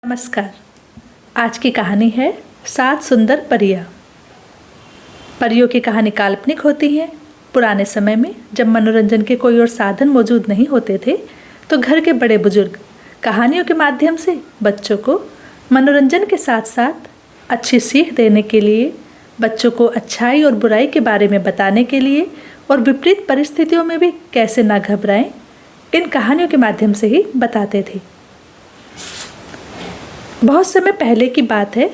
नमस्कार। आज की कहानी है 7 सुंदर परियां। परियों की कहानी काल्पनिक होती है। पुराने समय में जब मनोरंजन के कोई और साधन मौजूद नहीं होते थे तो घर के बड़े बुजुर्ग कहानियों के माध्यम से बच्चों को मनोरंजन के साथ साथ अच्छी सीख देने के लिए, बच्चों को अच्छाई और बुराई के बारे में बताने के लिए और विपरीत परिस्थितियों में भी कैसे ना घबराएं, इन कहानियों के माध्यम से ही बताते थे। बहुत समय पहले की बात है।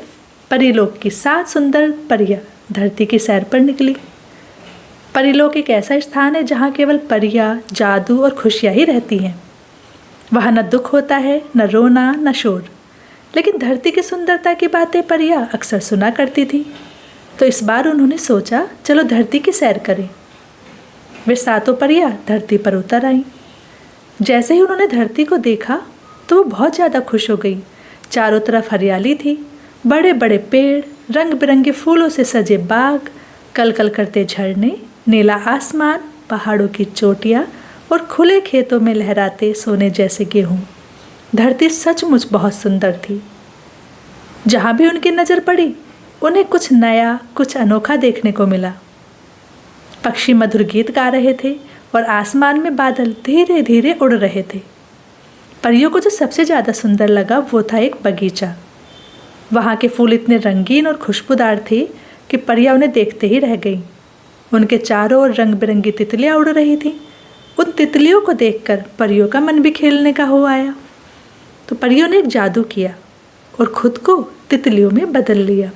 परीलोक की 7 सुंदर परियां धरती की सैर पर निकली। परीलोक एक ऐसा स्थान है जहाँ केवल परियां, जादू और खुशियाँ ही रहती हैं। वहाँ न दुख होता है, न रोना, न शोर। लेकिन धरती की सुंदरता की बातें परियां अक्सर सुना करती थी। तो इस बार उन्होंने सोचा, चलो धरती की सैर करें। वे 7 परियां धरती पर उतर आईं। जैसे ही उन्होंने धरती को देखा तो वो बहुत ज़्यादा खुश हो गई। चारों तरफ हरियाली थी, बड़े बड़े पेड़, रंग बिरंगे फूलों से सजे बाग, कलकल करते झरने, नीला आसमान, पहाड़ों की चोटियाँ और खुले खेतों में लहराते सोने जैसे गेहूँ। धरती सचमुच बहुत सुंदर थी। जहाँ भी उनकी नज़र पड़ी उन्हें कुछ नया, कुछ अनोखा देखने को मिला। पक्षी मधुर गीत गा रहे थे और आसमान में बादल धीरे धीरे उड़ रहे थे। परियों को जो सबसे ज़्यादा सुंदर लगा वो था एक बगीचा। वहाँ के फूल इतने रंगीन और खुशबूदार थे कि परियां उन्हें देखते ही रह गईं। उनके चारों ओर रंग बिरंगी तितलियाँ उड़ रही थीं। उन तितलियों को देखकर परियों का मन भी खेलने का हो आया। तो परियों ने एक जादू किया और खुद को तितलियों में बदल लिया।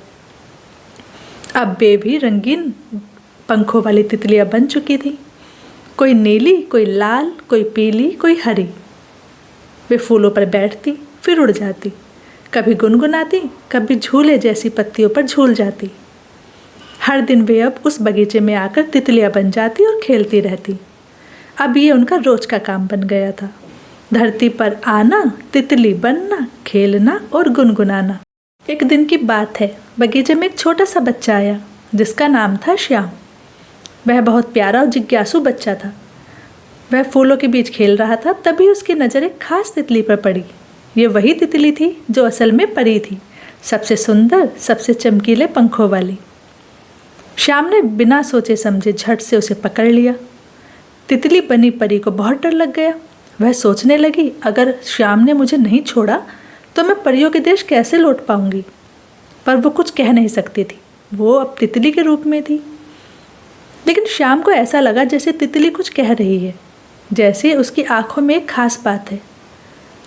अब वे भी रंगीन पंखों वाली तितलियाँ बन चुकी थीं। कोई नीली, कोई लाल, कोई पीली, कोई हरी। वे फूलों पर बैठती, फिर उड़ जाती, कभी गुनगुनाती, कभी झूले जैसी पत्तियों पर झूल जाती। हर दिन वे अब उस बगीचे में आकर तितलियाँ बन जाती और खेलती रहती। अब ये उनका रोज का काम बन गया था। धरती पर आना, तितली बनना, खेलना और गुनगुनाना। एक दिन की बात है, बगीचे में एक छोटा सा बच्चा आया जिसका नाम था श्याम। वह बहुत प्यारा और जिज्ञासु बच्चा था। वह फूलों के बीच खेल रहा था, तभी उसकी नज़र एक खास तितली पर पड़ी। ये वही तितली थी जो असल में परी थी, सबसे सुंदर, सबसे चमकीले पंखों वाली। श्याम ने बिना सोचे समझे झट से उसे पकड़ लिया। तितली बनी परी को बहुत डर लग गया। वह सोचने लगी, अगर श्याम ने मुझे नहीं छोड़ा तो मैं परियों के देश कैसे लौट पाऊंगी। पर वो कुछ कह नहीं सकती थी, वो अब तितली के रूप में थी। लेकिन श्याम को ऐसा लगा जैसे तितली कुछ कह रही है, जैसे उसकी आंखों में एक खास बात है।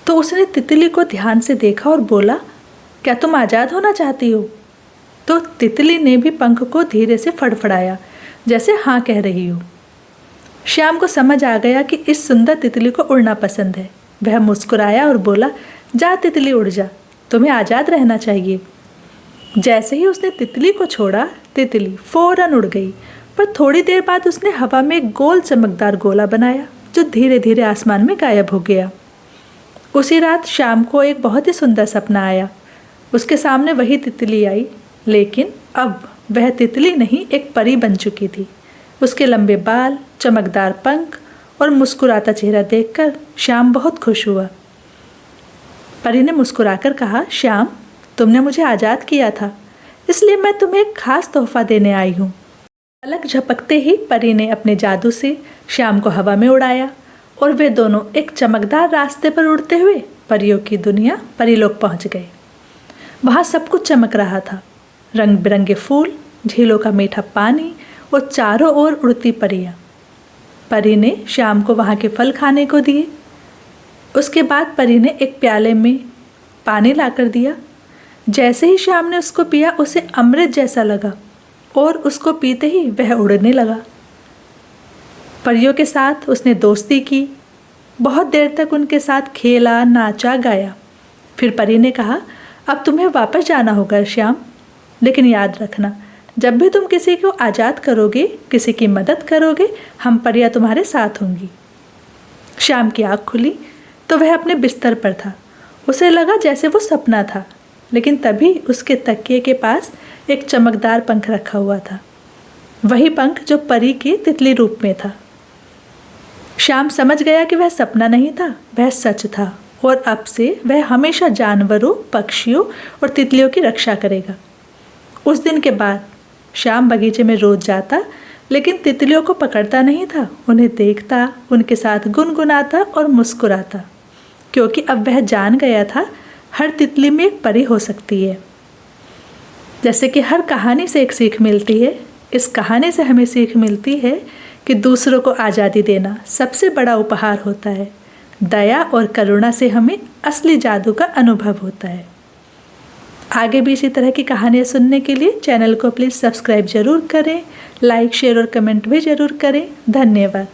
तो उसने तितली को ध्यान से देखा और बोला, क्या तुम आज़ाद होना चाहती हो? तो तितली ने भी पंख को धीरे से फड़फड़ाया, जैसे हाँ कह रही हो। श्याम को समझ आ गया कि इस सुंदर तितली को उड़ना पसंद है। वह मुस्कुराया और बोला, जा तितली उड़ जा, तुम्हें आज़ाद रहना चाहिए। जैसे ही उसने तितली को छोड़ा, तितली फौरन उड़ गई। पर थोड़ी देर बाद उसने हवा में एक गोल चमकदार गोला बनाया जो धीरे धीरे आसमान में गायब हो गया। उसी रात शाम को एक बहुत ही सुंदर सपना आया। उसके सामने वही तितली आई, लेकिन अब वह तितली नहीं, एक परी बन चुकी थी। उसके लंबे बाल, चमकदार पंख और मुस्कुराता चेहरा देखकर श्याम बहुत खुश हुआ। परी ने मुस्कुराकर कहा, श्याम, तुमने मुझे आज़ाद किया था, इसलिए मैं तुम्हें एक खास तोहफा देने आई हूँ। पलक झपकते ही परी ने अपने जादू से श्याम को हवा में उड़ाया और वे दोनों एक चमकदार रास्ते पर उड़ते हुए परियों की दुनिया परीलोक पहुंच गए। वहाँ सब कुछ चमक रहा था, रंग बिरंगे फूल, झीलों का मीठा पानी और चारों ओर उड़ती परियां। परी ने श्याम को वहाँ के फल खाने को दिए। उसके बाद परी ने एक प्याले में पानी लाकर दिया। जैसे ही श्याम ने उसको पिया उसे अमृत जैसा लगा और उसको पीते ही वह उड़ने लगा। परियों के साथ उसने दोस्ती की, बहुत देर तक उनके साथ खेला, नाचा, गाया। फिर परी ने कहा, अब तुम्हें वापस जाना होगा श्याम, लेकिन याद रखना, जब भी तुम किसी को आज़ाद करोगे, किसी की मदद करोगे, हम परियां तुम्हारे साथ होंगी। श्याम की आँख खुली तो वह अपने बिस्तर पर था। उसे लगा जैसे वो सपना था, लेकिन तभी उसके तकिए के पास एक चमकदार पंख रखा हुआ था, वही पंख जो परी के तितली रूप में था। श्याम समझ गया कि वह सपना नहीं था, वह सच था और अब से वह हमेशा जानवरों, पक्षियों और तितलियों की रक्षा करेगा। उस दिन के बाद श्याम बगीचे में रोज जाता, लेकिन तितलियों को पकड़ता नहीं था। उन्हें देखता, उनके साथ गुनगुनाता और मुस्कुराता, क्योंकि अब वह जान गया था हर तितली में एक परी हो सकती है। जैसे कि हर कहानी से एक सीख मिलती है, इस कहानी से हमें सीख मिलती है कि दूसरों को आज़ादी देना सबसे बड़ा उपहार होता है। दया और करुणा से हमें असली जादू का अनुभव होता है। आगे भी इसी तरह की कहानियाँ सुनने के लिए चैनल को प्लीज़ सब्सक्राइब ज़रूर करें, लाइक, शेयर और कमेंट भी ज़रूर करें। धन्यवाद।